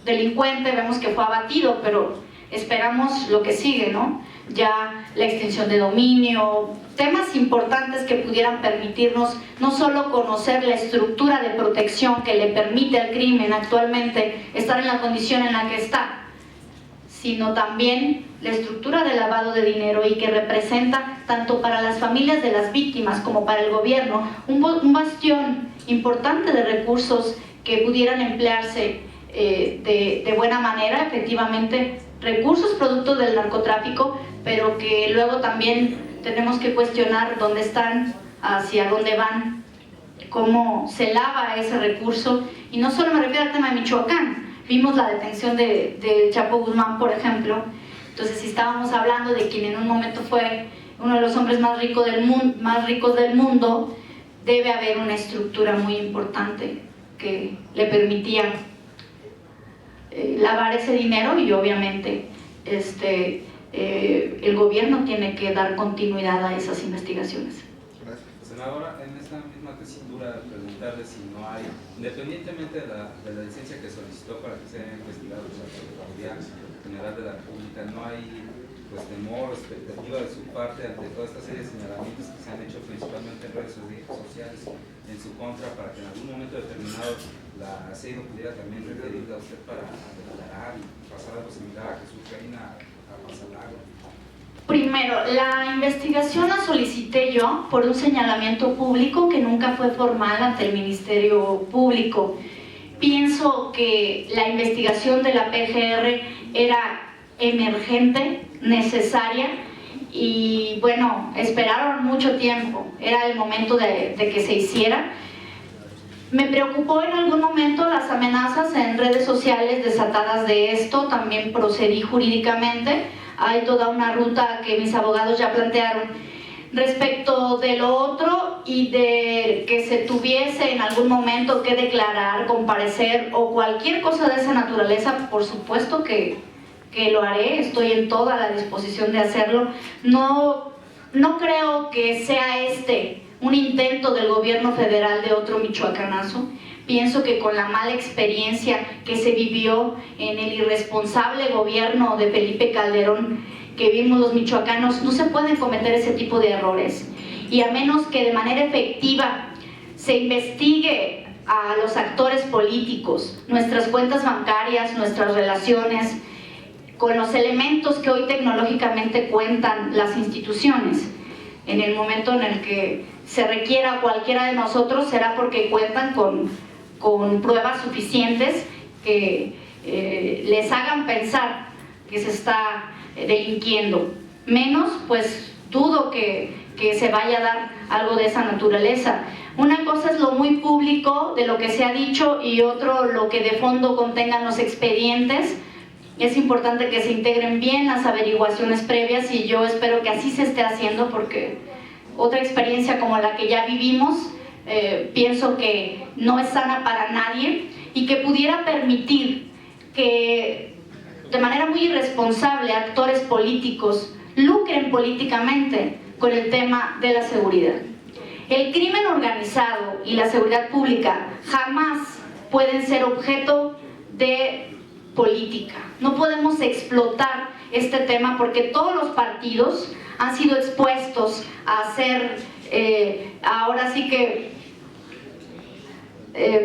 delincuente, vemos que fue abatido, pero esperamos lo que sigue, ¿no? Ya la extinción de dominio, temas importantes que pudieran permitirnos no solo conocer la estructura de protección que le permite al crimen actualmente estar en la condición en la que está, sino también la estructura de lavado de dinero y que representa tanto para las familias de las víctimas como para el gobierno un bastión importante de recursos que pudieran emplearse de buena manera, efectivamente, recursos producto del narcotráfico, pero que luego también tenemos que cuestionar dónde están, hacia dónde van, cómo se lava ese recurso. Y no solo me refiero al tema de Michoacán, vimos la detención de Chapo Guzmán, por ejemplo. Entonces, si estábamos hablando de quien en un momento fue uno de los hombres más ricos del mundo, debe haber una estructura muy importante que le permitía lavar ese dinero, y obviamente el gobierno tiene que dar continuidad a esas investigaciones. Gracias. Senadora, en esta misma tesitura, preguntarle si no hay, independientemente de la licencia que solicitó para que sea investigado por la Procuraduría General de la República, no hay pues temor o expectativa de su parte ante toda esta serie de señalamientos que se han hecho principalmente en redes sociales en su contra, para que en algún momento determinado la CEIDO pudiera también requerirle a usted para declarar y pasar algo similar a Jesús Reina a Pasalago? Primero, la investigación la solicité yo por un señalamiento público que nunca fue formal ante el Ministerio Público. Pienso que la investigación de la PGR era emergente, necesaria, y bueno, esperaron mucho tiempo, era el momento de que se hiciera. Me preocupó en algún momento las amenazas en redes sociales desatadas de esto, también procedí jurídicamente. Hay toda una ruta que mis abogados ya plantearon. Respecto de lo otro y de que se tuviese en algún momento que declarar, comparecer o cualquier cosa de esa naturaleza, por supuesto que lo haré, estoy en toda la disposición de hacerlo. No creo que sea un intento del gobierno federal de otro michoacanazo. Pienso que con la mala experiencia que se vivió en el irresponsable gobierno de Felipe Calderón que vimos los michoacanos, no se pueden cometer ese tipo de errores. Y a menos que de manera efectiva se investigue a los actores políticos, nuestras cuentas bancarias, nuestras relaciones, con los elementos que hoy tecnológicamente cuentan las instituciones, en el momento en el que se requiera a cualquiera de nosotros será porque cuentan con pruebas suficientes que les hagan pensar que se está delinquiendo. Menos, pues dudo que se vaya a dar algo de esa naturaleza. Una cosa es lo muy público de lo que se ha dicho y otro lo que de fondo contengan los expedientes. Es importante que se integren bien las averiguaciones previas y yo espero que así se esté haciendo, porque otra experiencia como la que ya vivimos pienso que no es sana para nadie y que pudiera permitir que de manera muy irresponsable actores políticos lucren políticamente con el tema de la seguridad. El crimen organizado y la seguridad pública jamás pueden ser objeto de política. No podemos explotar este tema porque todos los partidos han sido expuestos a ser ahora sí que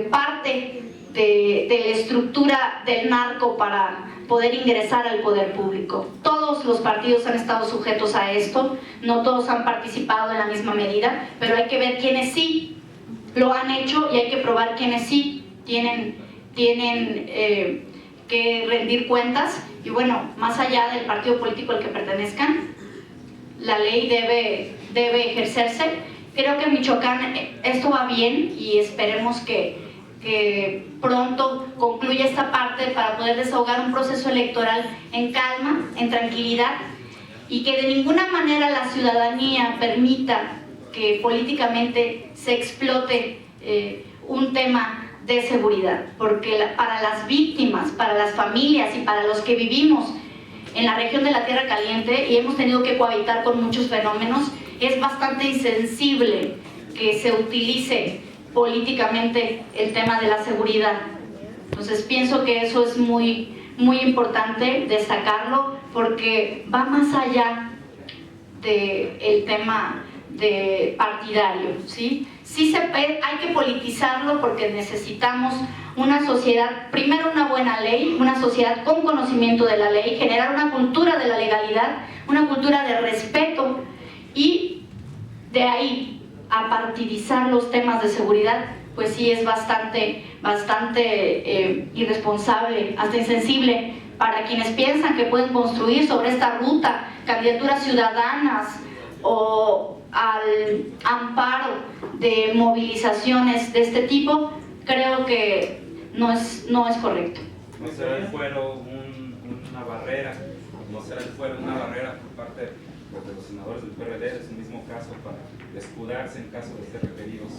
parte de la estructura del narco para poder ingresar al poder público. Todos los partidos han estado sujetos a esto, no todos han participado en la misma medida, pero hay que ver quiénes sí lo han hecho y hay que probar quiénes sí tienen que rendir cuentas. Y bueno, más allá del partido político al que pertenezcan, la ley debe ejercerse. Creo que en Michoacán esto va bien y esperemos que pronto concluya esta parte para poder desahogar un proceso electoral en calma, en tranquilidad, y que de ninguna manera la ciudadanía permita que políticamente se explote un tema de seguridad, porque para las víctimas, para las familias y para los que vivimos en la región de la Tierra Caliente y hemos tenido que cohabitar con muchos fenómenos, es bastante insensible que se utilice políticamente el tema de la seguridad. Entonces pienso que eso es muy importante destacarlo, porque va más allá del tema de partidario, ¿sí? Sí hay que politizarlo, porque necesitamos una sociedad, primero una buena ley, una sociedad con conocimiento de la ley, generar una cultura de la legalidad, una cultura de respeto, y de ahí a partidizar los temas de seguridad, pues sí es bastante irresponsable, hasta insensible para quienes piensan que pueden construir sobre esta ruta candidaturas ciudadanas o al amparo de movilizaciones de este tipo. Creo que no es correcto. ¿No será el fuero una barrera? ¿No será el fuero una barrera por parte de los senadores del PRD, en su mismo caso, para escudarse en caso de ser requeridos